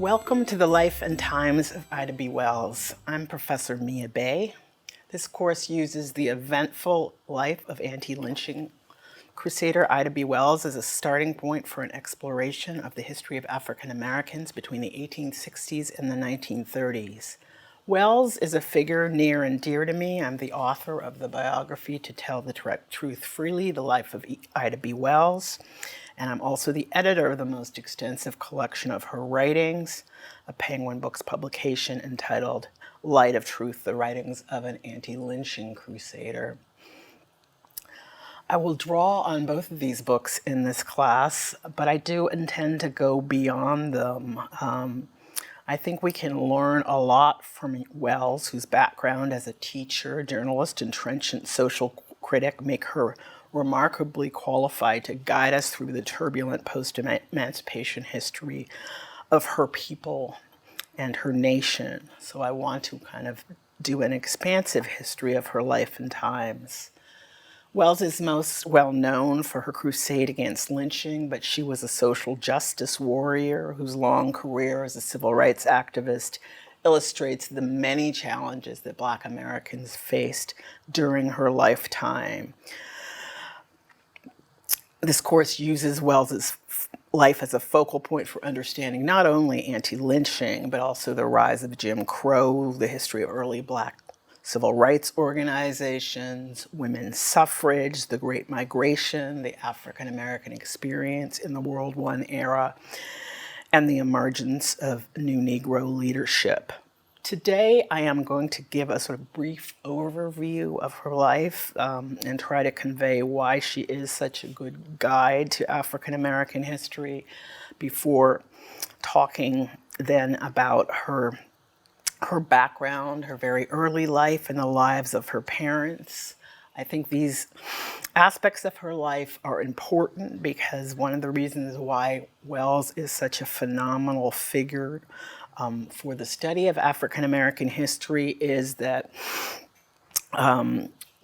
Welcome to the Life and Times of Ida B. Wells. I'm Professor Mia Bay. This course uses the eventful life of anti-lynching crusader Ida B. Wells as a starting point for an exploration of the history of African Americans between the 1860s and the 1930s. Wells is a figure near and dear to me. I'm the author of the biography To Tell the Truth Freely, The Life of Ida B. Wells. And I'm also the editor of the most extensive collection of her writings, a Penguin Books publication entitled Light of Truth, The Writings of an Anti-Lynching Crusader. I will draw on both of these books in this class, but I do intend to go beyond them. I think we can learn a lot from Wells, whose background as a teacher, journalist, and trenchant social critic make her remarkably qualified to guide us through the turbulent post-emancipation history of her people and her nation. So I want to kind of do an expansive history of her life and times. Wells is most well known for her crusade against lynching, but she was a social justice warrior whose long career as a civil rights activist illustrates the many challenges that Black Americans faced during her lifetime. This course uses Wells's life as a focal point for understanding not only anti-lynching, but also the rise of Jim Crow, the history of early Black civil rights organizations, women's suffrage, the Great Migration, the African American experience in the World War era, and the emergence of new Negro leadership. Today, I am going to give a sort of brief overview of her life and try to convey why she is such a good guide to African American history before talking then about her background, her very early life, and the lives of her parents. I think these aspects of her life are important because one of the reasons why Wells is such a phenomenal figure for the study of African American history is that,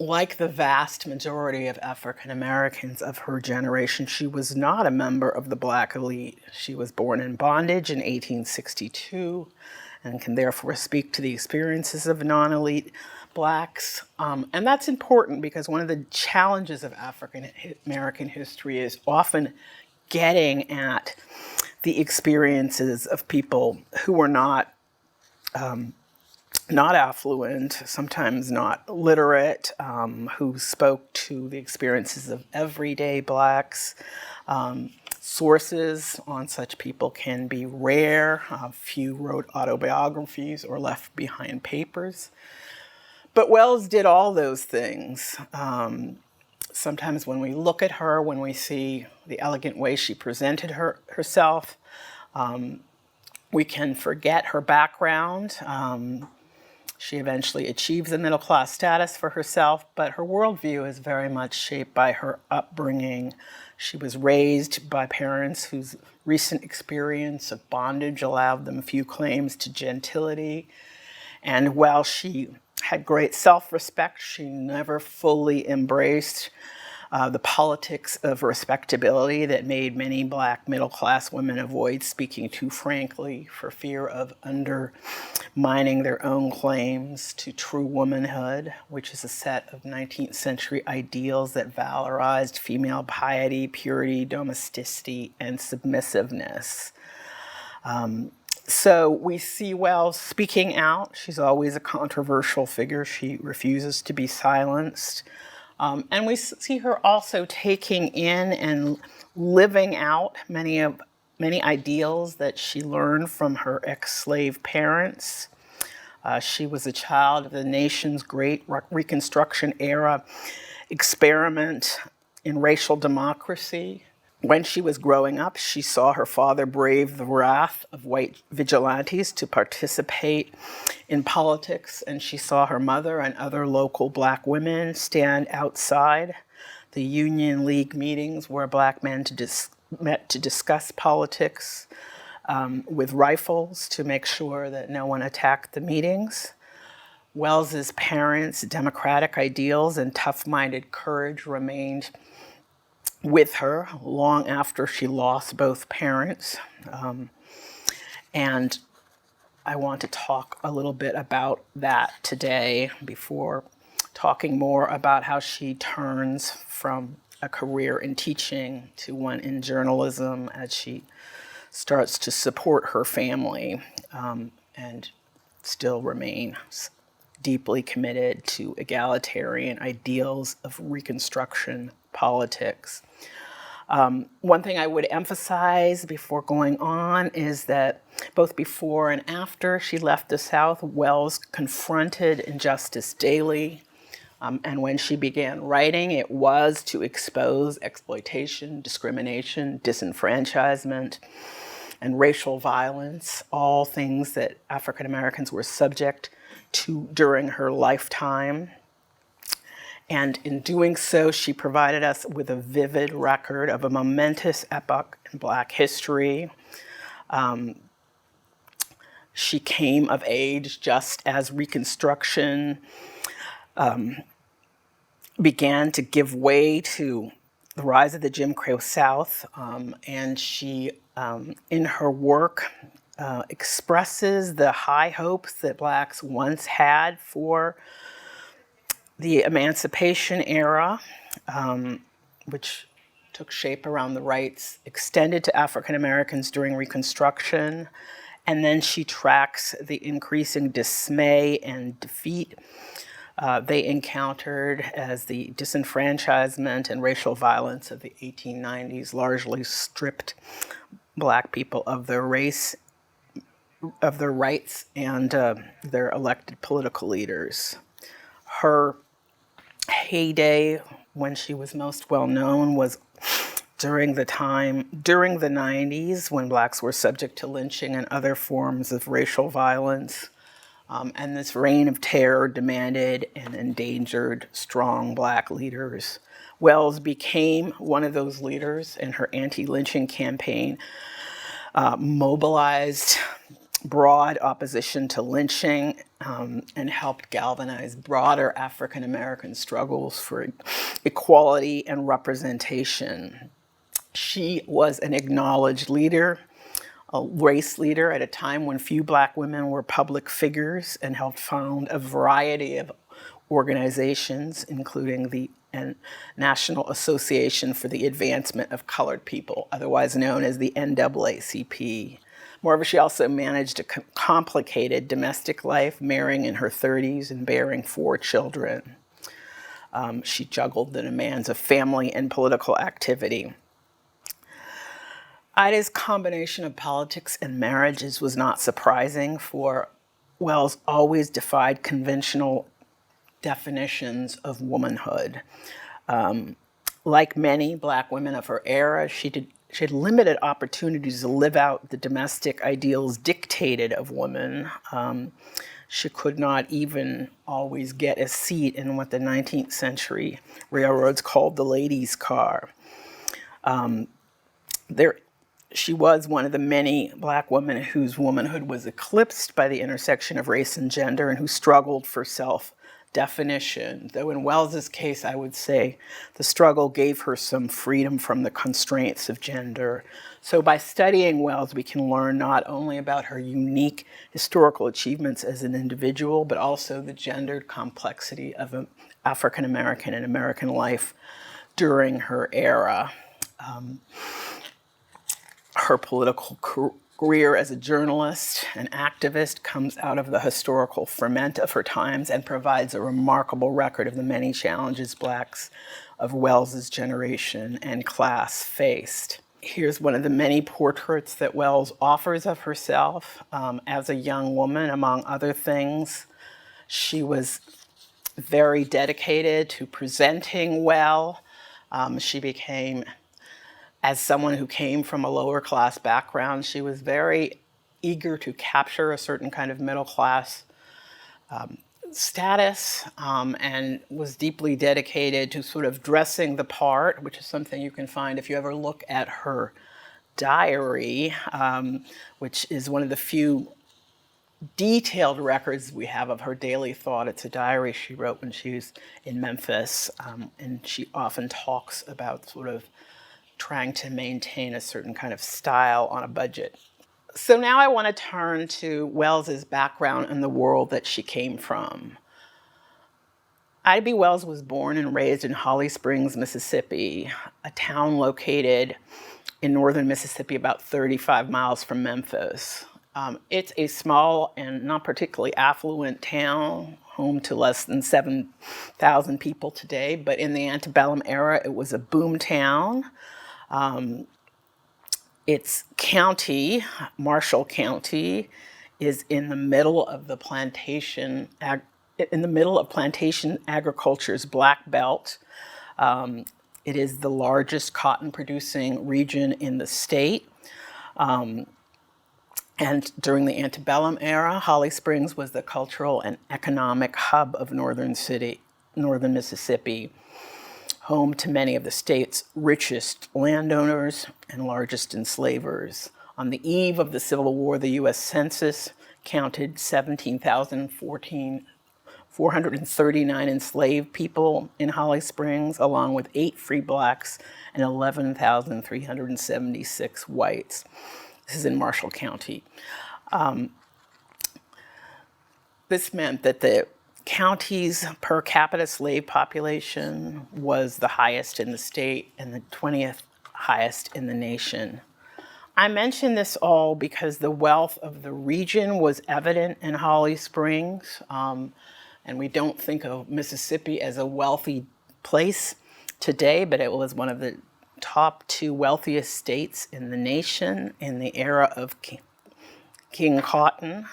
like the vast majority of African Americans of her generation, she was not a member of the Black elite. She was born in bondage in 1862 and can therefore speak to the experiences of non-elite Blacks. And that's important because one of the challenges of African American history is often getting at the experiences of people who were not affluent, sometimes not literate, who spoke to the experiences of everyday Blacks. Sources on such people can be rare. Few wrote autobiographies or left behind papers. But Wells did all those things. Sometimes when we look at her, when we see the elegant way she presented herself, we can forget her background. She eventually achieves a middle-class status for herself, but her worldview is very much shaped by her upbringing. She was raised by parents whose recent experience of bondage allowed them few claims to gentility. And while she had great self-respect, she never fully embraced the politics of respectability that made many Black middle-class women avoid speaking too frankly for fear of undermining their own claims to true womanhood, which is a set of 19th century ideals that valorized female piety, purity, domesticity, and submissiveness. So we see Wells speaking out. She's always a controversial figure. She refuses to be silenced. And we see her also taking in and living out many ideals that she learned from her ex-slave parents. She was a child of the nation's great Reconstruction era experiment in racial democracy. When she was growing up, she saw her father brave the wrath of white vigilantes to participate in politics, and she saw her mother and other local Black women stand outside the Union League meetings where Black men met to discuss politics with rifles to make sure that no one attacked the meetings. Wells's parents' democratic ideals and tough-minded courage remained with her long after she lost both parents. And I want to talk a little bit about that today before talking more about how she turns from a career in teaching to one in journalism as she starts to support her family and still remain deeply committed to egalitarian ideals of Reconstruction politics. One thing I would emphasize before going on is that both before and after she left the South, Wells confronted injustice daily. And when she began writing, it was to expose exploitation, discrimination, disenfranchisement, and racial violence, all things that African Americans were subject to during her lifetime. And in doing so, she provided us with a vivid record of a momentous epoch in Black history. She came of age just as Reconstruction began to give way to the rise of the Jim Crow South, and she, in her work, expresses the high hopes that Blacks once had for the Emancipation era, which took shape around the rights extended to African Americans during Reconstruction. And then she tracks the increasing dismay and defeat they encountered as the disenfranchisement and racial violence of the 1890s largely stripped Black people of their race, of their rights, and their elected political leaders. Her heyday, when she was most well known, was during the 90s, when Blacks were subject to lynching and other forms of racial violence. And this reign of terror demanded and endangered strong Black leaders. Wells became one of those leaders, and her anti-lynching campaign mobilized broad opposition to lynching and helped galvanize broader African American struggles for equality and representation. She was an acknowledged leader, a race leader at a time when few Black women were public figures, and helped found a variety of organizations, including the National Association for the Advancement of Colored People, otherwise known as the NAACP. Moreover, she also managed a complicated domestic life, marrying in her 30s and bearing 4 children. She juggled the demands of family and political activity. Ida's combination of politics and marriages was not surprising, for Wells always defied conventional definitions of womanhood. Like many Black women of her era, she had limited opportunities to live out the domestic ideals dictated of women. She could not even always get a seat in what the 19th century railroads called the ladies' car. She was one of the many Black women whose womanhood was eclipsed by the intersection of race and gender, and who struggled for self-definition. Though in Wells's case, I would say the struggle gave her some freedom from the constraints of gender. So by studying Wells, we can learn not only about her unique historical achievements as an individual, but also the gendered complexity of African American and American life during her era. Her political career as a journalist and activist comes out of the historical ferment of her times and provides a remarkable record of the many challenges Blacks of Wells's generation and class faced. Here's one of the many portraits that Wells offers of herself as a young woman. Among other things, she was very dedicated to presenting well. She became, as someone who came from a lower class background, she was very eager to capture a certain kind of middle class status, and was deeply dedicated to sort of dressing the part, which is something you can find if you ever look at her diary, which is one of the few detailed records we have of her daily thought. It's a diary she wrote when she was in Memphis, and she often talks about sort of trying to maintain a certain kind of style on a budget, So now I want to turn to Wells's background and the world that she came from. Ida B. Wells was born and raised in Holly Springs, Mississippi, a town located in northern Mississippi about 35 miles from Memphis. It's a small and not particularly affluent town, home to less than 7,000 people today, but in the antebellum era, it was a boom town. Its county, Marshall County, is in the middle of the plantation agriculture's Black Belt. It is the largest cotton producing region in the state. And during the antebellum era, Holly Springs was the cultural and economic hub of northern Mississippi, home to many of the state's richest landowners and largest enslavers. On the eve of the Civil War, the U.S. Census counted 17,439 enslaved people in Holly Springs, along with 8 free blacks and 11,376 whites. This is in Marshall County. This meant that the county's per capita slave population was the highest in the state and the 20th highest in the nation. I mention this all because the wealth of the region was evident in Holly Springs, and we don't think of Mississippi as a wealthy place today, but it was one of the top 2 wealthiest states in the nation in the era of King Cotton.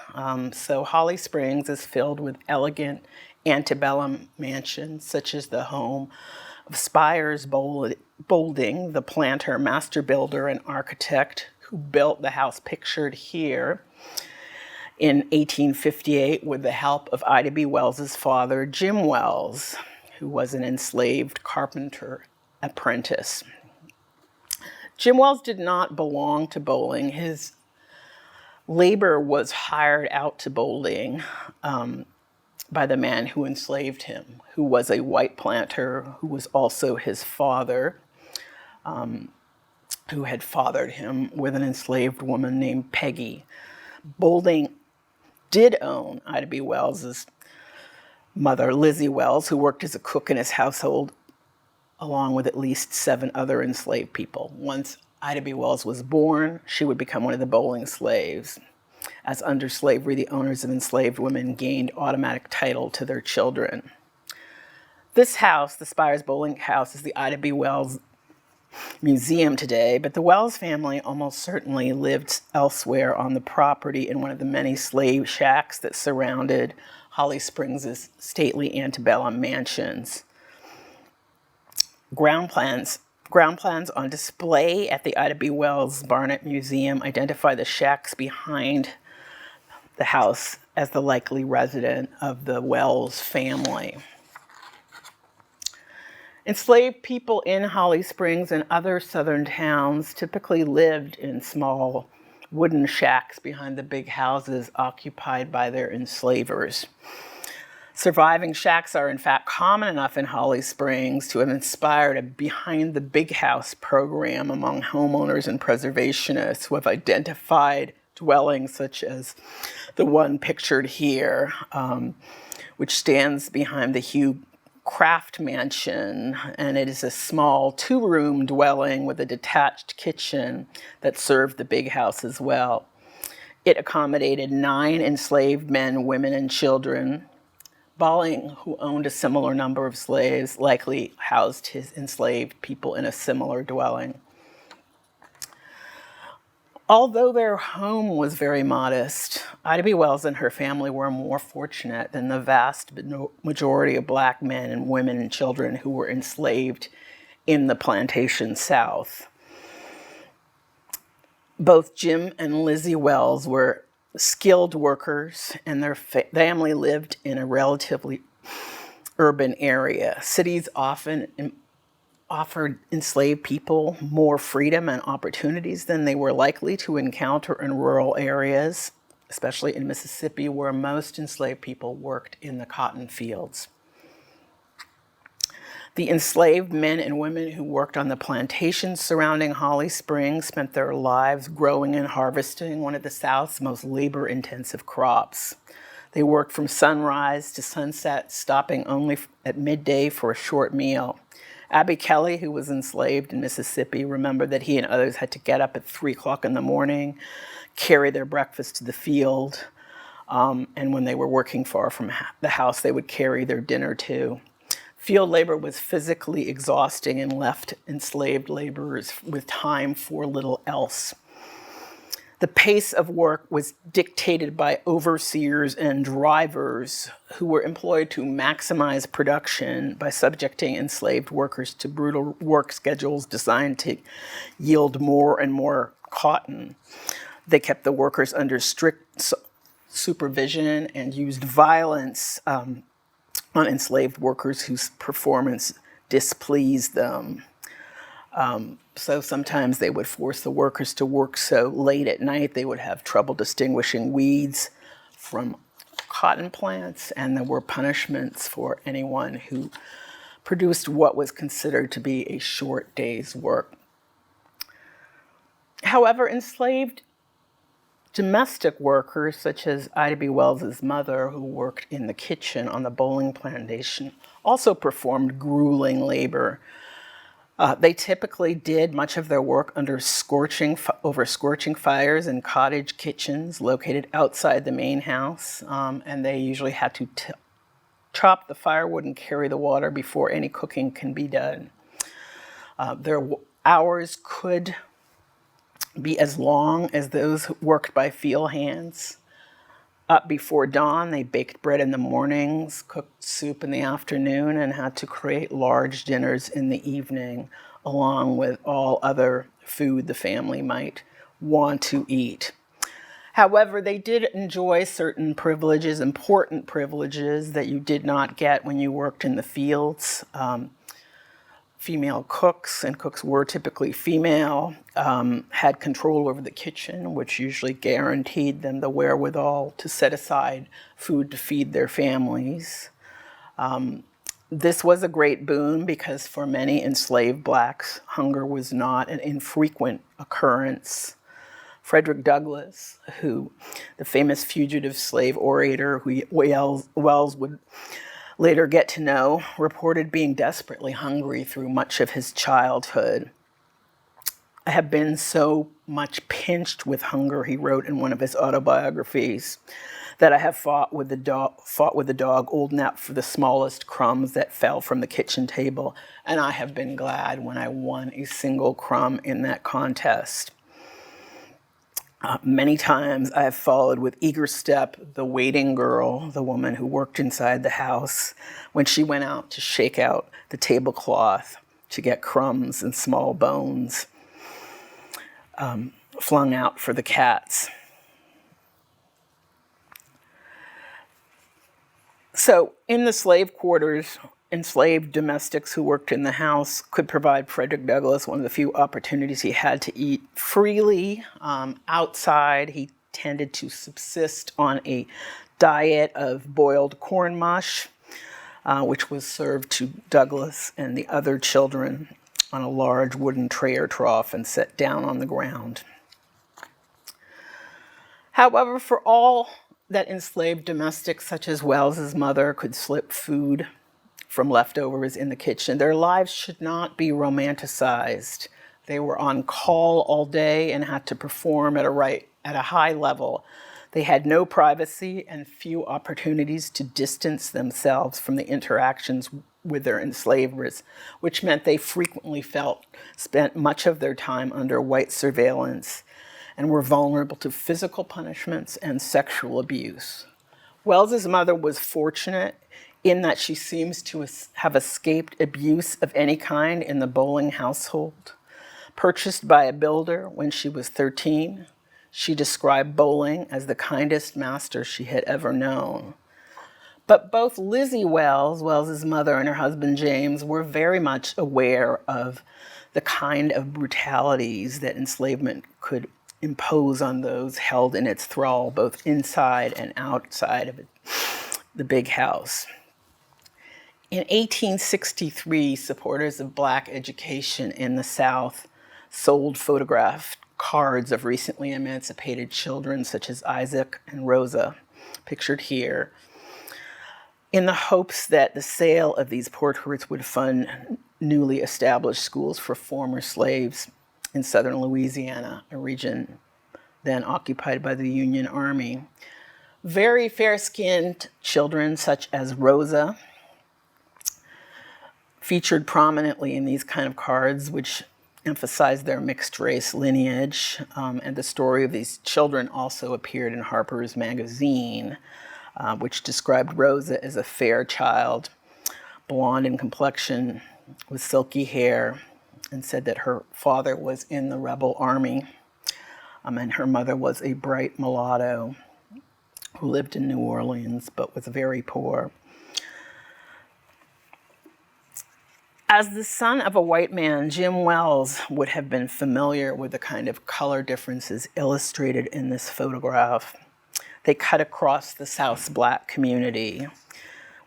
So Holly Springs is filled with elegant antebellum mansions, such as the home of Spires Boulding, the planter, master builder, and architect who built the house pictured here in 1858 with the help of Ida B. Wells's father, Jim Wells, who was an enslaved carpenter apprentice. Jim Wells did not belong to Bowling. His labor was hired out to Bowling by the man who enslaved him, who was a white planter, who was also his father, who had fathered him with an enslaved woman named Peggy. Bowling did own Ida B. Wells's mother, Lizzie Wells, who worked as a cook in his household, along with at least 7 other enslaved people. Once Ida B. Wells was born, she would become one of the Bowling slaves. As under slavery, the owners of enslaved women gained automatic title to their children. This house, the Spires Bowling House, is the Ida B. Wells Museum today, but the Wells family almost certainly lived elsewhere on the property in one of the many slave shacks that surrounded Holly Springs' stately antebellum mansions. Ground plans on display at the Ida B. Wells Barnett Museum identify the shacks behind the house as the likely resident of the Wells family. Enslaved people in Holly Springs and other southern towns typically lived in small wooden shacks behind the big houses occupied by their enslavers. Surviving shacks are in fact common enough in Holly Springs to have inspired a Behind the Big House program among homeowners and preservationists who have identified dwellings such as the one pictured here, which stands behind the Hugh Craft Mansion, and it is a small 2-room dwelling with a detached kitchen that served the big house as well. It accommodated 9 enslaved men, women, and children. Bowling, who owned a similar number of slaves, likely housed his enslaved people in a similar dwelling. Although their home was very modest, Ida B. Wells and her family were more fortunate than the vast majority of black men and women and children who were enslaved in the plantation South. Both Jim and Lizzie Wells were skilled workers, and their family lived in a relatively urban area. Cities often offered enslaved people more freedom and opportunities than they were likely to encounter in rural areas, especially in Mississippi, where most enslaved people worked in the cotton fields. The enslaved men and women who worked on the plantations surrounding Holly Springs spent their lives growing and harvesting one of the South's most labor-intensive crops. They worked from sunrise to sunset, stopping only at midday for a short meal. Abby Kelly, who was enslaved in Mississippi, remembered that he and others had to get up at 3 o'clock in the morning, carry their breakfast to the field, and when they were working far from the house, they would carry their dinner too. Field labor was physically exhausting and left enslaved laborers with time for little else. The pace of work was dictated by overseers and drivers who were employed to maximize production by subjecting enslaved workers to brutal work schedules designed to yield more and more cotton. They kept the workers under strict supervision and used violence on enslaved workers whose performance displeased them. So sometimes they would force the workers to work so late at night they would have trouble distinguishing weeds from cotton plants, and there were punishments for anyone who produced what was considered to be a short day's work. However, enslaved domestic workers, such as Ida B. Wells's mother, who worked in the kitchen on the bowling plantation, also performed grueling labor. They typically did much of their work under scorching fires in cottage kitchens located outside the main house, and they usually had to chop the firewood and carry the water before any cooking can be done. Their hours could be as long as those worked by field hands. Up before dawn, they baked bread in the mornings, cooked soup in the afternoon, and had to create large dinners in the evening, along with all other food the family might want to eat. However, they did enjoy certain privileges, important privileges that you did not get when you worked in the fields. Female cooks, and cooks were typically female, had control over the kitchen, which usually guaranteed them the wherewithal to set aside food to feed their families. This was a great boon because for many enslaved blacks, hunger was not an infrequent occurrence. Frederick Douglass, the famous fugitive slave orator who Wells would later get to know, reported being desperately hungry through much of his childhood. "I have been so much pinched with hunger," he wrote in one of his autobiographies, "that I have fought with the dog old Nap for the smallest crumbs that fell from the kitchen table, and I have been glad when I won a single crumb in that contest. Many times I have followed with eager step the waiting girl, the woman who worked inside the house, when she went out to shake out the tablecloth to get crumbs and small bones flung out for the cats." So in the slave quarters, enslaved domestics who worked in the house could provide Frederick Douglass one of the few opportunities he had to eat freely. Outside, he tended to subsist on a diet of boiled corn mush, which was served to Douglass and the other children on a large wooden tray or trough and set down on the ground. However, for all that enslaved domestics such as Wells's mother could slip food from leftovers in the kitchen, their lives should not be romanticized. They were on call all day and had to perform at a high level. They had no privacy and few opportunities to distance themselves from the interactions with their enslavers, which meant they frequently spent much of their time under white surveillance and were vulnerable to physical punishments and sexual abuse. Wells's mother was fortunate in that she seems to have escaped abuse of any kind in the bowling household. Purchased by a builder when she was 13, she described bowling as the kindest master she had ever known. But both Lizzie Wells, Wells's mother, and her husband James were very much aware of the kind of brutalities that enslavement could impose on those held in its thrall, both inside and outside of the big house. In 1863, supporters of black education in the South sold photographed cards of recently emancipated children such as Isaac and Rosa, pictured here, in the hopes that the sale of these portraits would fund newly established schools for former slaves in southern Louisiana, a region then occupied by the Union Army. Very fair-skinned children such as Rosa featured prominently in these kind of cards, which emphasized their mixed race lineage. And the story of these children also appeared in Harper's Magazine, which described Rosa as a fair child, blonde in complexion, with silky hair, and said that her father was in the rebel army, and her mother was a bright mulatto who lived in New Orleans but was very poor. As the son of a white man, Jim Wells would have been familiar with the kind of color differences illustrated in this photograph. They cut across the South's black community.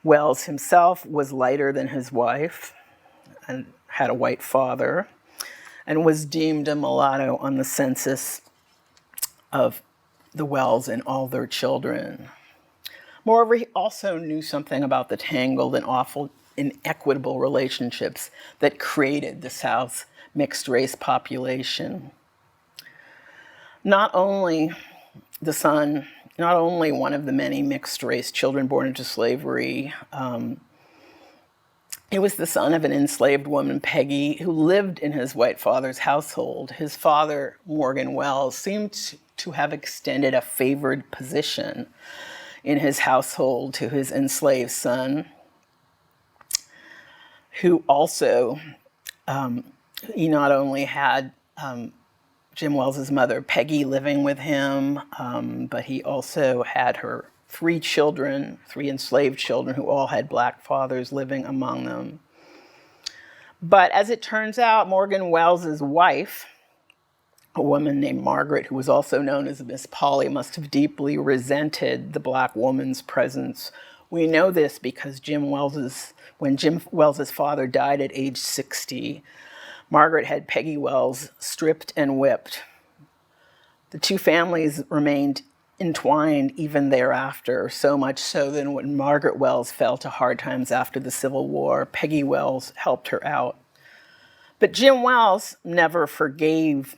Wells himself was lighter than his wife and had a white father and was deemed a mulatto on the census of the Wells and all their children. Moreover, he also knew something about the tangled and awful inequitable relationships that created the South's mixed race population. Not only one of the many mixed race children born into slavery, he was the son of an enslaved woman, Peggy, who lived in his white father's household. His father, Morgan Wells, seemed to have extended a favored position in his household to his enslaved son, who also, he not only had Jim Wells's mother, Peggy, living with him, but he also had her three enslaved children who all had black fathers living among them. But as it turns out, Morgan Wells's wife, a woman named Margaret, who was also known as Miss Polly, must have deeply resented the black woman's presence. We know this because when Jim Wells's father died at age 60, Margaret had Peggy Wells stripped and whipped. The two families remained entwined even thereafter, so much so that when Margaret Wells fell to hard times after the Civil War, Peggy Wells helped her out. But Jim Wells never forgave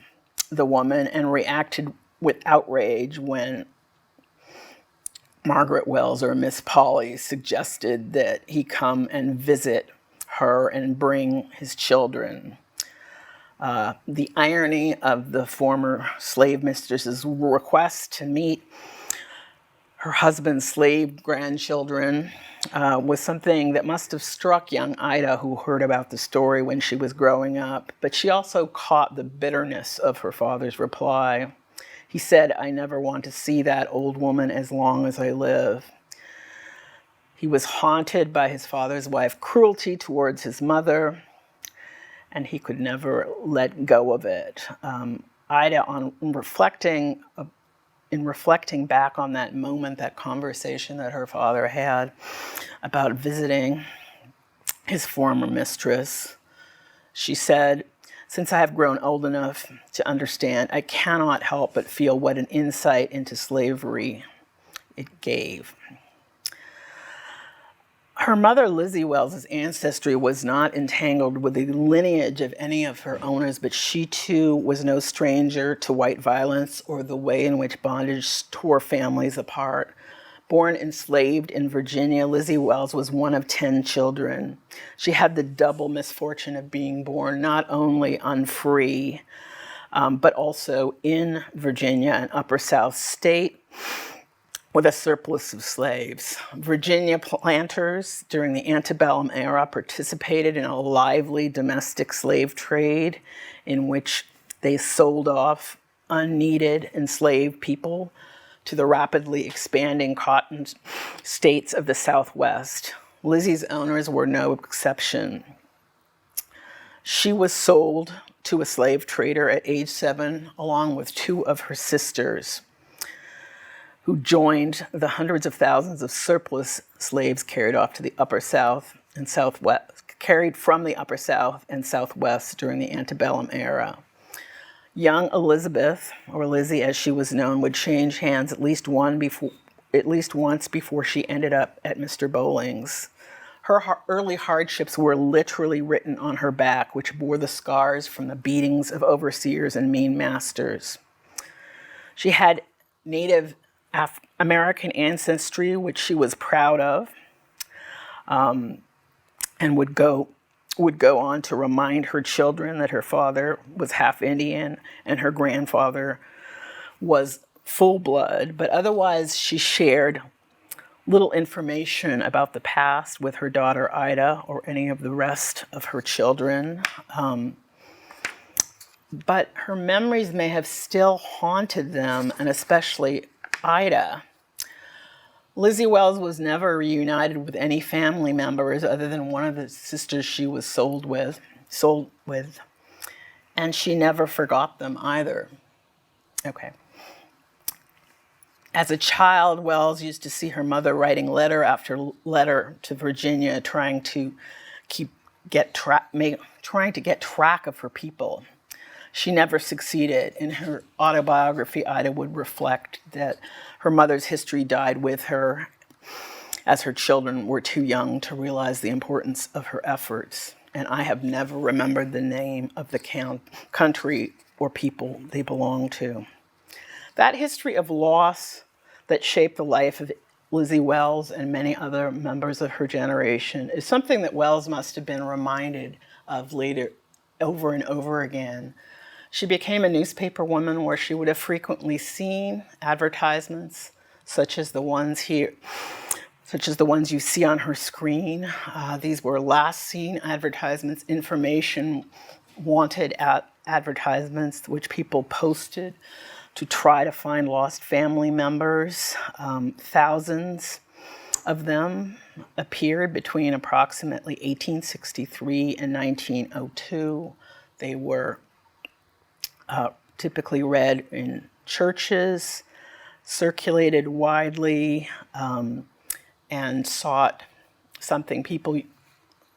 the woman and reacted with outrage when Margaret Wells or Miss Polly suggested that he come and visit her and bring his children. The irony of the former slave mistress's request to meet her husband's slave grandchildren was something that must have struck young Ida, who heard about the story when she was growing up. But she also caught the bitterness of her father's reply. He said, "I never want to see that old woman as long as I live." He was haunted by his father's wife's cruelty towards his mother, and he could never let go of it. Ida, in reflecting back on that moment, that conversation that her father had about visiting his former mistress, she said, "Since I have grown old enough to understand, I cannot help but feel what an insight into slavery it gave." Her mother, Lizzie Wells's ancestry was not entangled with the lineage of any of her owners, but she too was no stranger to white violence or the way in which bondage tore families apart. Born enslaved in Virginia, Lizzie Wells was one of 10 children. She had the double misfortune of being born not only unfree, but also in Virginia, an upper South state, with a surplus of slaves. Virginia planters during the antebellum era participated in a lively domestic slave trade in which they sold off unneeded enslaved people to the rapidly expanding cotton states of the Southwest. Lizzie's owners were no exception. She was sold to a slave trader at age 7, along with 2 of her sisters, who joined the hundreds of thousands of surplus slaves carried off to the Upper South and Southwest, carried from the Upper South and Southwest during the antebellum era. Young Elizabeth, or Lizzie as she was known, would change hands at least once before she ended up at Mr. Bowling's. Her early hardships were literally written on her back, which bore the scars from the beatings of overseers and mean masters. She had Native American ancestry, which she was proud of, and would go on to remind her children that her father was half Indian and her grandfather was full blood, but otherwise she shared little information about the past with her daughter Ida or any of the rest of her children. But her memories may have still haunted them, and especially Ida. Lizzie Wells was never reunited with any family members other than one of the sisters she was sold with, and she never forgot them either. Okay. As a child, Wells used to see her mother writing letter after letter to Virginia, trying to get track of her people. She never succeeded. In her autobiography, Ida would reflect that her mother's history died with her, as her children were too young to realize the importance of her efforts. And I have never remembered the name of the country or people they belonged to. That history of loss that shaped the life of Lizzie Wells and many other members of her generation is something that Wells must have been reminded of later, over and over again. She became a newspaper woman where she would have frequently seen advertisements such as the ones you see on her screen. These were last seen advertisements, information wanted advertisements, which people posted to try to find lost family members. Thousands of them appeared between approximately 1863 and 1902. They were typically read in churches, circulated widely, and sought something people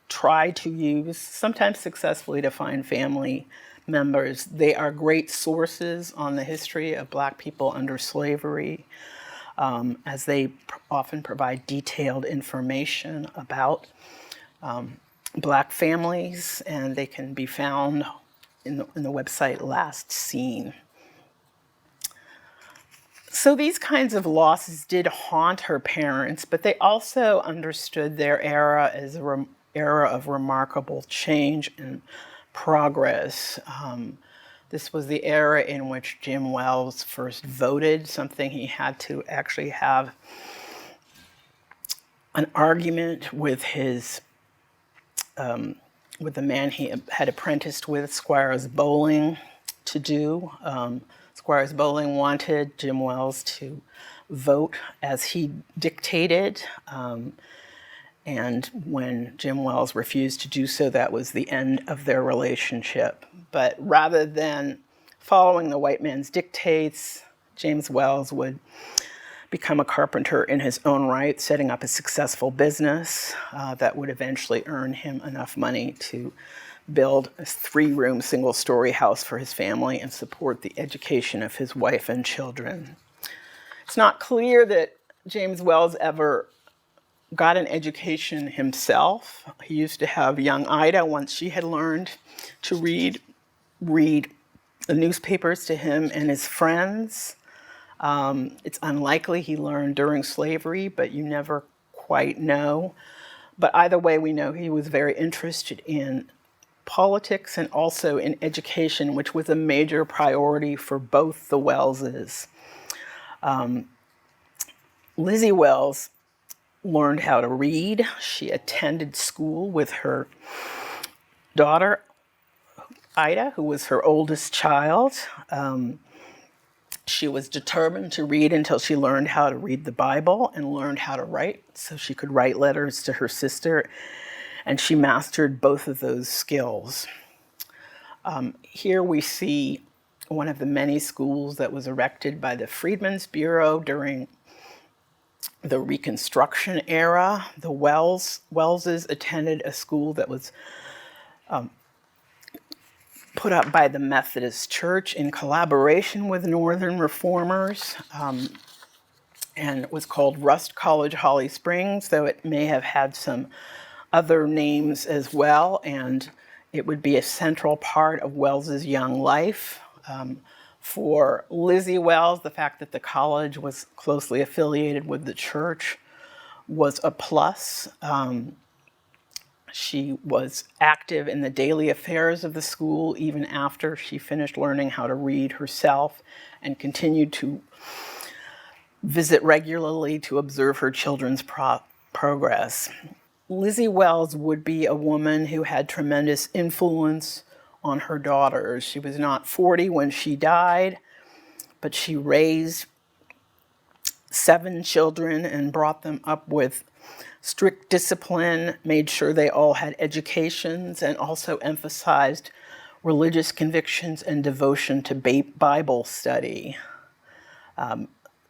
try to use, sometimes successfully, to find family members. They are great sources on the history of Black people under slavery, as they often provide detailed information about Black families, and they can be found in the website Last Seen. So these kinds of losses did haunt her parents, but they also understood their era as an era of remarkable change and progress. This was the era in which Jim Wells first voted, something he had to actually have an argument with with the man he had apprenticed with, Squires Bowling, to do. Squires Bowling wanted Jim Wells to vote as he dictated, and when Jim Wells refused to do so, that was the end of their relationship. But rather than following the white man's dictates, James Wells would become a carpenter in his own right, setting up a successful business that would eventually earn him enough money to build a 3-room, single-story house for his family and support the education of his wife and children. It's not clear that James Wells ever got an education himself. He used to have young Ida, once she had learned to read the newspapers to him and his friends. It's unlikely he learned during slavery, but you never quite know. But either way, we know he was very interested in politics and also in education, which was a major priority for both the Welleses. Lizzie Wells learned how to read. She attended school with her daughter, Ida, who was her oldest child. She was determined to read until she learned how to read the Bible and learned how to write, so she could write letters to her sister, and she mastered both of those skills. Here we see one of the many schools that was erected by the Freedmen's Bureau during the Reconstruction era. The Welleses attended a school that was put up by the Methodist Church in collaboration with Northern reformers, and it was called Rust College Holly Springs, though it may have had some other names as well, and it would be a central part of Wells's young life. For Lizzie Wells, the fact that the college was closely affiliated with the church was a plus. She was active in the daily affairs of the school even after she finished learning how to read herself, and continued to visit regularly to observe her children's progress. Lizzie Wells would be a woman who had tremendous influence on her daughters. She was not 40 when she died, but she raised 7 children and brought them up with strict discipline, made sure they all had educations, and also emphasized religious convictions and devotion to Bible study.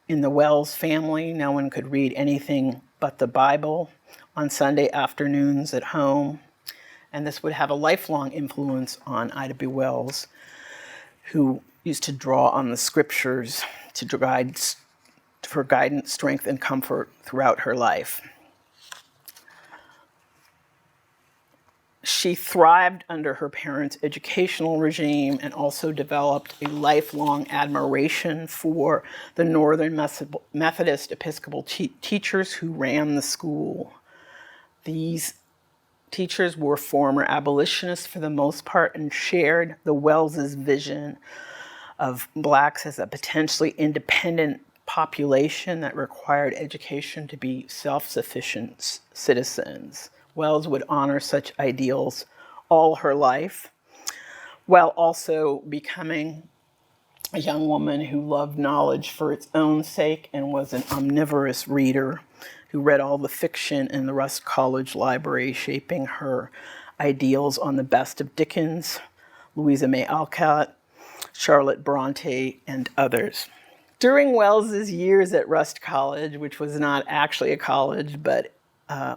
In the Wells family, no one could read anything but the Bible on Sunday afternoons at home, and this would have a lifelong influence on Ida B. Wells, who used to draw on the scriptures for guidance, strength, and comfort throughout her life. She thrived under her parents' educational regime and also developed a lifelong admiration for the Northern Methodist Episcopal teachers who ran the school. These teachers were former abolitionists for the most part and shared the Wellses' vision of blacks as a potentially independent population that required education to be self-sufficient citizens. Wells would honor such ideals all her life, while also becoming a young woman who loved knowledge for its own sake and was an omnivorous reader who read all the fiction in the Rust College Library, shaping her ideals on the best of Dickens, Louisa May Alcott, Charlotte Bronte, and others. During Wells's years at Rust College, which was not actually a college, but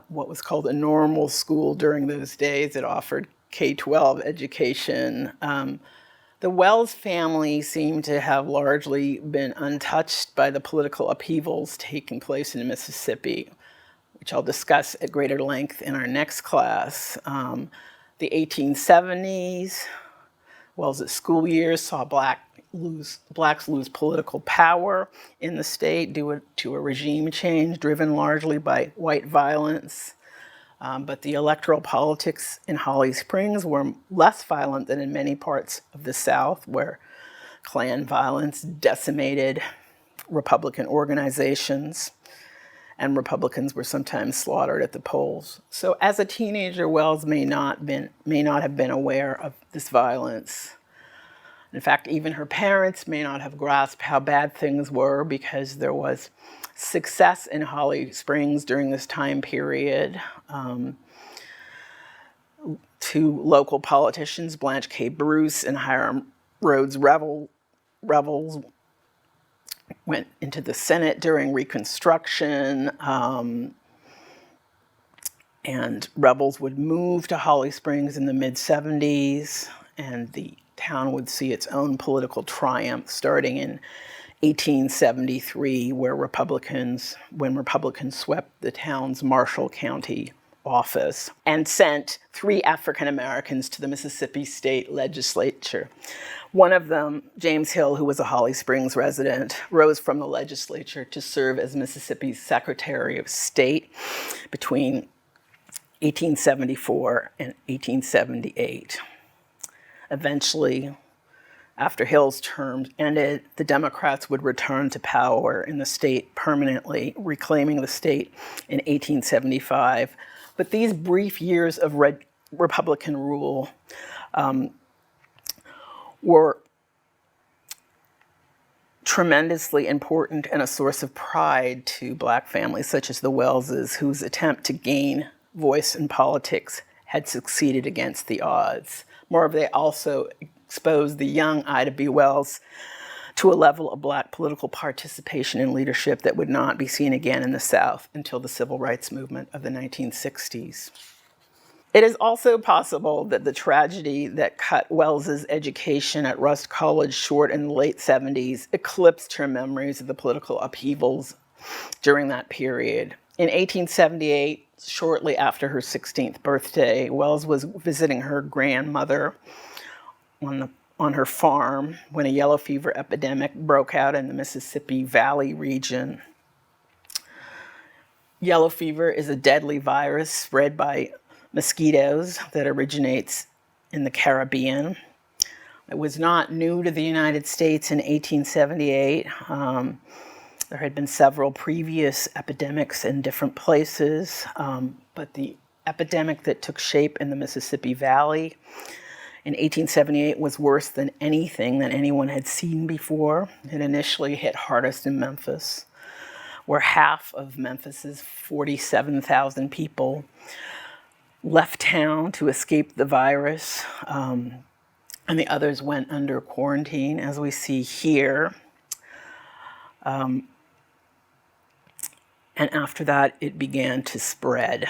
what was called a normal school during those days, it offered K-12 education. The Wells family seemed to have largely been untouched by the political upheavals taking place in Mississippi, which I'll discuss at greater length in our next class. The 1870s, Wells's school years saw blacks lose political power in the state due to a regime change driven largely by white violence. But the electoral politics in Holly Springs were less violent than in many parts of the South, where Klan violence decimated Republican organizations, and Republicans were sometimes slaughtered at the polls. So as a teenager, Wells may not have been aware of this violence. In fact, even her parents may not have grasped how bad things were, because there was success in Holly Springs during this time period. 2 local politicians, Blanche K. Bruce and Hiram Rhodes Revels, went into the Senate during Reconstruction, and Revels would move to Holly Springs in the mid-70s, and the town would see its own political triumph starting in 1873, when Republicans swept the town's Marshall County office and sent 3 African Americans to the Mississippi State Legislature. One of them, James Hill, who was a Holly Springs resident, rose from the legislature to serve as Mississippi's Secretary of State between 1874 and 1878. Eventually, after Hill's term ended, the Democrats would return to power in the state permanently, reclaiming the state in 1875. But these brief years of Republican rule were tremendously important and a source of pride to black families such as the Wellses, whose attempt to gain voice in politics had succeeded against the odds. Moreover, they also exposed the young Ida B. Wells to a level of Black political participation and leadership that would not be seen again in the South until the civil rights movement of the 1960s. It is also possible that the tragedy that cut Wells's education at Rust College short in the late 70s eclipsed her memories of the political upheavals during that period. In 1878, shortly after her 16th birthday, Wells was visiting her grandmother on her farm when a yellow fever epidemic broke out in the Mississippi Valley region. Yellow fever is a deadly virus spread by mosquitoes that originates in the Caribbean. It was not new to the United States in 1878. There had been several previous epidemics in different places, but the epidemic that took shape in the Mississippi Valley in 1878 was worse than anything that anyone had seen before. It initially hit hardest in Memphis, where half of Memphis's 47,000 people left town to escape the virus, and the others went under quarantine, as we see here. And after that, it began to spread.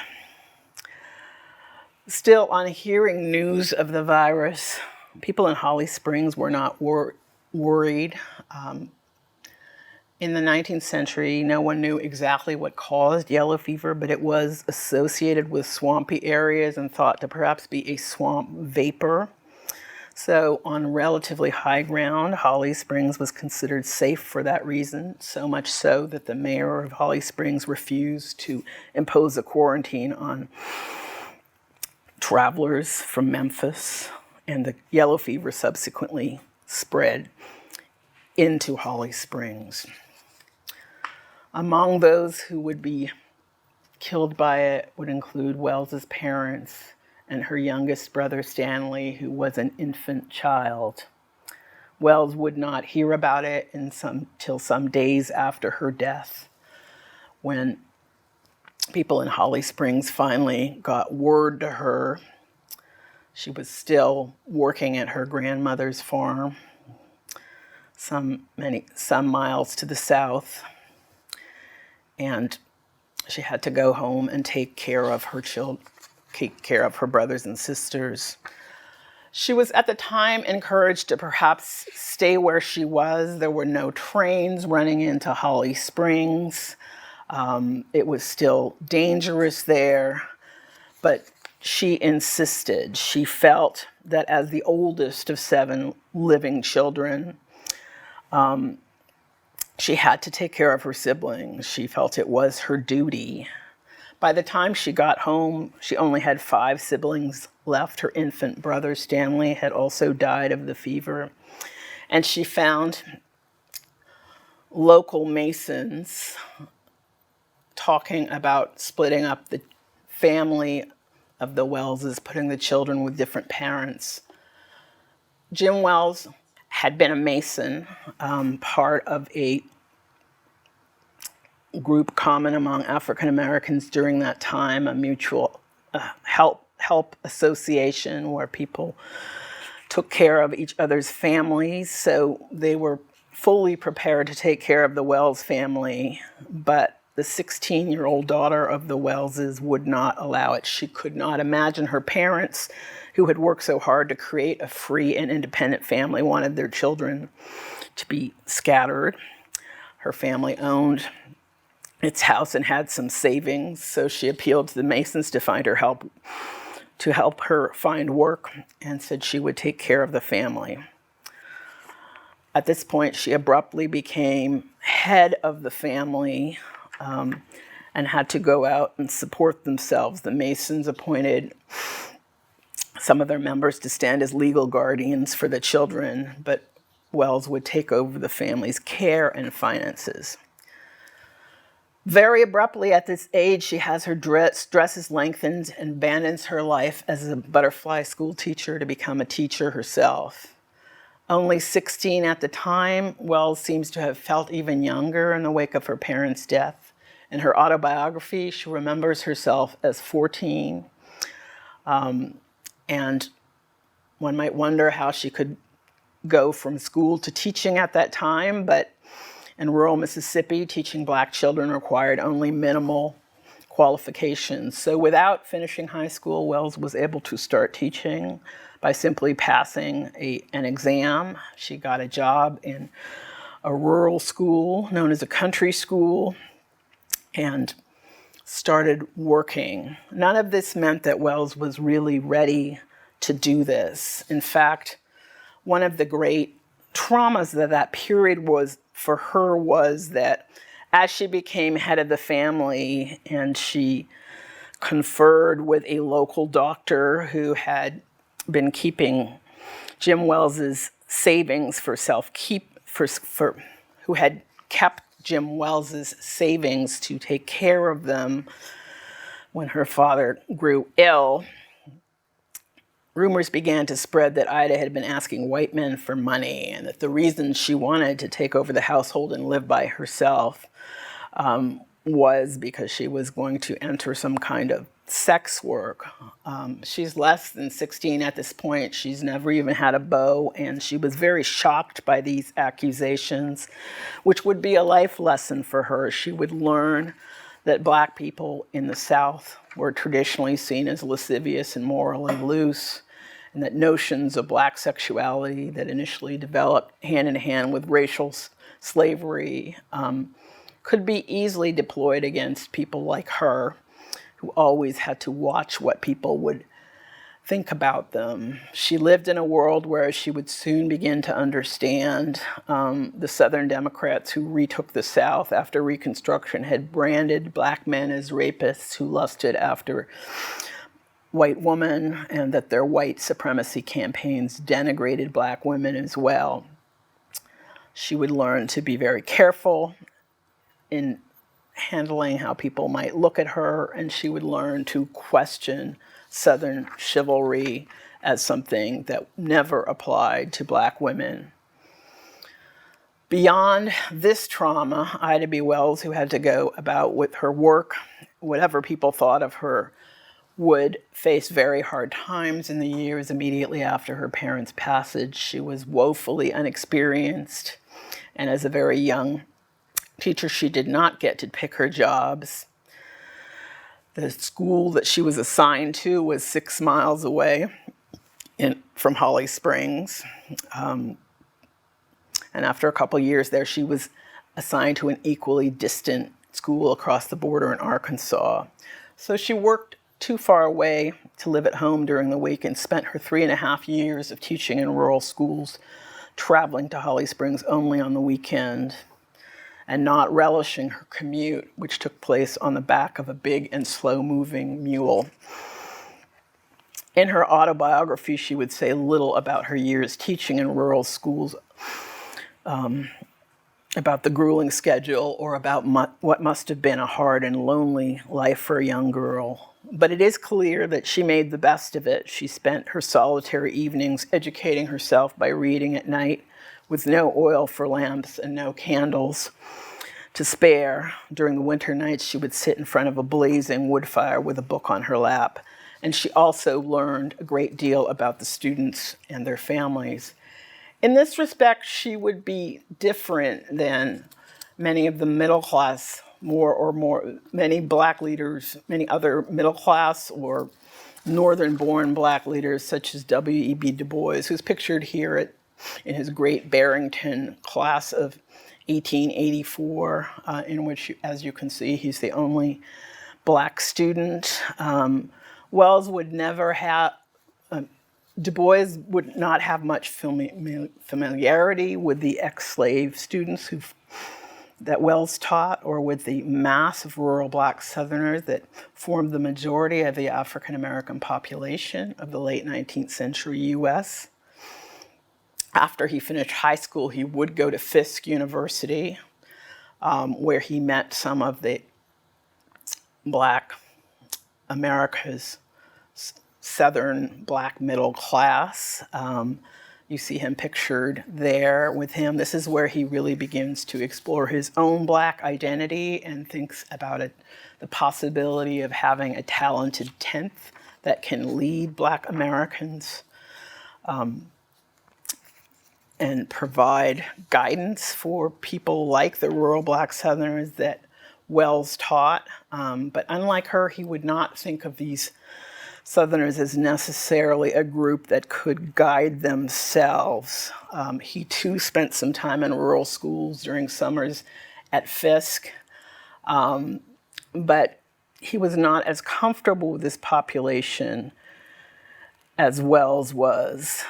Still, on hearing news of the virus, people in Holly Springs were not worried. In the 19th century, no one knew exactly what caused yellow fever, but it was associated with swampy areas and thought to perhaps be a swamp vapor. So on relatively high ground, Holly Springs was considered safe for that reason, so much so that the mayor of Holly Springs refused to impose a quarantine on travelers from Memphis, and the yellow fever subsequently spread into Holly Springs. Among those who would be killed by it would include Wells's parents and her youngest brother, Stanley, who was an infant child. Wells would not hear about it until some days after her death, when people in Holly Springs finally got word to her. She was still working at her grandmother's farm, some miles to the south, and she had to go home and take care of her brothers and sisters. She was at the time encouraged to perhaps stay where she was. There were no trains running into Holly Springs. It was still dangerous there, but she insisted. She felt that as the oldest of 7 living children, she had to take care of her siblings. She felt it was her duty. By the time she got home, she only had 5 siblings left. Her infant brother, Stanley, had also died of the fever. And she found local Masons talking about splitting up the family of the Wellses, putting the children with different parents. Jim Wells had been a Mason, part of a group common among African Americans during that time, a mutual help association where people took care of each other's families. So they were fully prepared to take care of the Wells family, but the 16-year-old daughter of the Wellses would not allow it. She could not imagine her parents, who had worked so hard to create a free and independent family, wanted their children to be scattered. Her family owned its house and had some savings, so she appealed to the Masons to help her find work, and said she would take care of the family. At this point, she abruptly became head of the family, and had to go out and support themselves. The Masons appointed some of their members to stand as legal guardians for the children, but Wells would take over the family's care and finances. Very abruptly at this age, she has her dresses lengthened and abandons her life as a butterfly school teacher to become a teacher herself. Only 16 at the time, Wells seems to have felt even younger in the wake of her parents' death. In her autobiography, she remembers herself as 14. And one might wonder how she could go from school to teaching at that time, but in rural Mississippi, teaching black children required only minimal qualifications. So without finishing high school, Wells was able to start teaching by simply passing an exam. She got a job in a rural school known as a country school and started working. None of this meant that Wells was really ready to do this. In fact, one of the great traumas that period was for her was that as she became head of the family and she conferred with a local doctor who had been keeping Jim Wells's savings who had kept Jim Wells's savings to take care of them when her father grew ill, rumors began to spread that Ida had been asking white men for money and that the reason she wanted to take over the household and live by herself was because she was going to enter some kind of sex work. She's less than 16 at this point. She's never even had a beau, and she was very shocked by these accusations, which would be a life lesson for her. She would learn that black people in the South were traditionally seen as lascivious and morally loose, and that notions of black sexuality that initially developed hand in hand with racial slavery could be easily deployed against people like her, who always had to watch what people would think about them. She lived in a world where she would soon begin to understand the Southern Democrats who retook the South after Reconstruction had branded black men as rapists who lusted after white women, and that their white supremacy campaigns denigrated black women as well. She would learn to be very careful in handling how people might look at her, and she would learn to question Southern chivalry as something that never applied to black women. Beyond this trauma, Ida B. Wells, who had to go about with her work, whatever people thought of her, would face very hard times in the years immediately after her parents' passage. She was woefully unexperienced, and as a very young teacher, she did not get to pick her jobs. The school that she was assigned to was 6 miles away from Holly Springs. And after a couple years there, she was assigned to an equally distant school across the border in Arkansas. So she worked too far away to live at home during the week and spent her 3.5 years of teaching in rural schools traveling to Holly Springs only on the weekend and not relishing her commute, which took place on the back of a big and slow-moving mule. In her autobiography, she would say little about her years teaching in rural schools, about the grueling schedule, or about what must have been a hard and lonely life for a young girl. But it is clear that she made the best of it. She spent her solitary evenings educating herself by reading at night with no oil for lamps and no candles to spare. During the winter nights, she would sit in front of a blazing wood fire with a book on her lap. And she also learned a great deal about the students and their families. In this respect, she would be different than many of the middle class, many black leaders, many other middle class or northern-born black leaders, such as W.E.B. Du Bois, who's pictured here in his great Barrington class of 1884, in which, as you can see, he's the only black student. Wells would never have, Du Bois would not have much familiarity with the ex-slave students that Wells taught, or with the mass of rural black Southerners that formed the majority of the African-American population of the late 19th century U.S. After he finished high school, he would go to Fisk University, where he met some of the black America's Southern black middle class. You see him pictured there with him. This is where he really begins to explore his own black identity and thinks about the possibility of having a talented tenth that can lead black Americans. and provide guidance for people like the rural Black Southerners that Wells taught. But unlike her, he would not think of these Southerners as necessarily a group that could guide themselves. He too spent some time in rural schools during summers at Fisk, but he was not as comfortable with this population as Wells was.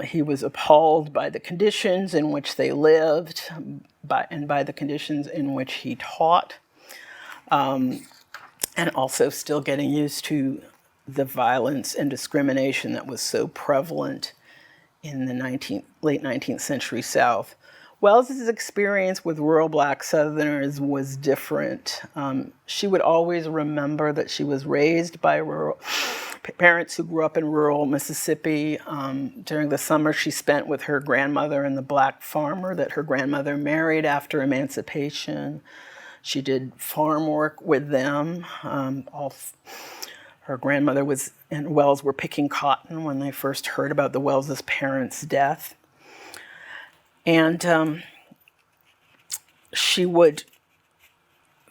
He was appalled by the conditions in which they lived and by the conditions in which he taught, and also still getting used to the violence and discrimination that was so prevalent in the late 19th century South. Wells's experience with rural Black Southerners was different. She would always remember that she was raised by parents who grew up in rural Mississippi. During the summer she spent with her grandmother and the Black farmer that her grandmother married after emancipation. She did farm work with them. Her grandmother and Wells were picking cotton when they first heard about the Wells's parents' death. And she would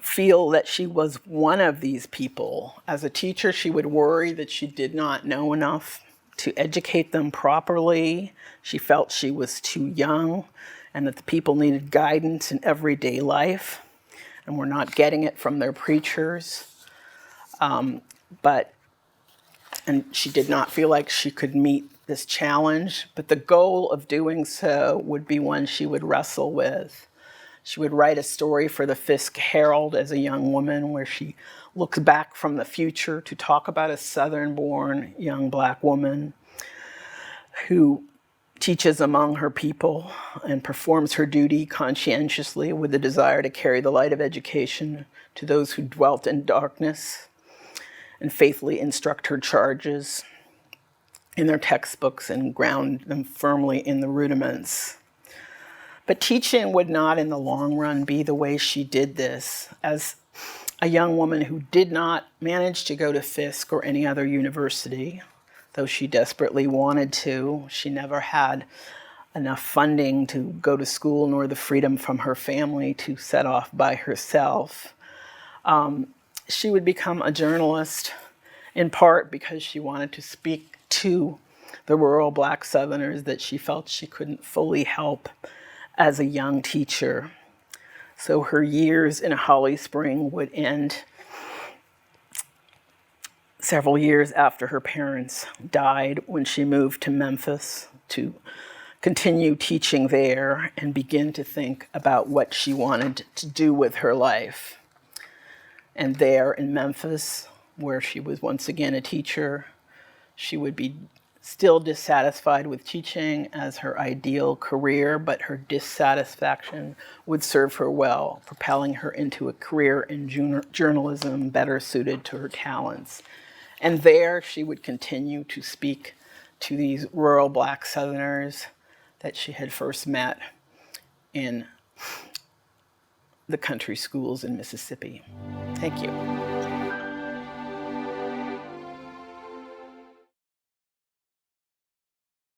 feel that she was one of these people. As a teacher, she would worry that she did not know enough to educate them properly. She felt she was too young and that the people needed guidance in everyday life and were not getting it from their preachers. And she did not feel like she could meet this challenge, but the goal of doing so would be one she would wrestle with. She would write a story for the Fisk Herald as a young woman where she looks back from the future to talk about a Southern-born young Black woman who teaches among her people and performs her duty conscientiously with the desire to carry the light of education to those who dwelt in darkness, and faithfully instruct her charges in their textbooks and ground them firmly in the rudiments. But teaching would not in the long run be the way she did this. As a young woman who did not manage to go to Fisk or any other university, though she desperately wanted to, she never had enough funding to go to school nor the freedom from her family to set off by herself. She would become a journalist in part because she wanted to speak to the rural Black Southerners that she felt she couldn't fully help as a young teacher. So her years in Holly Spring would end several years after her parents died, when she moved to Memphis to continue teaching there and begin to think about what she wanted to do with her life. And there in Memphis, where she was once again a teacher, she would be still dissatisfied with teaching as her ideal career, but her dissatisfaction would serve her well, propelling her into a career in journalism better suited to her talents. And there she would continue to speak to these rural Black Southerners that she had first met in the country schools in Mississippi. Thank you.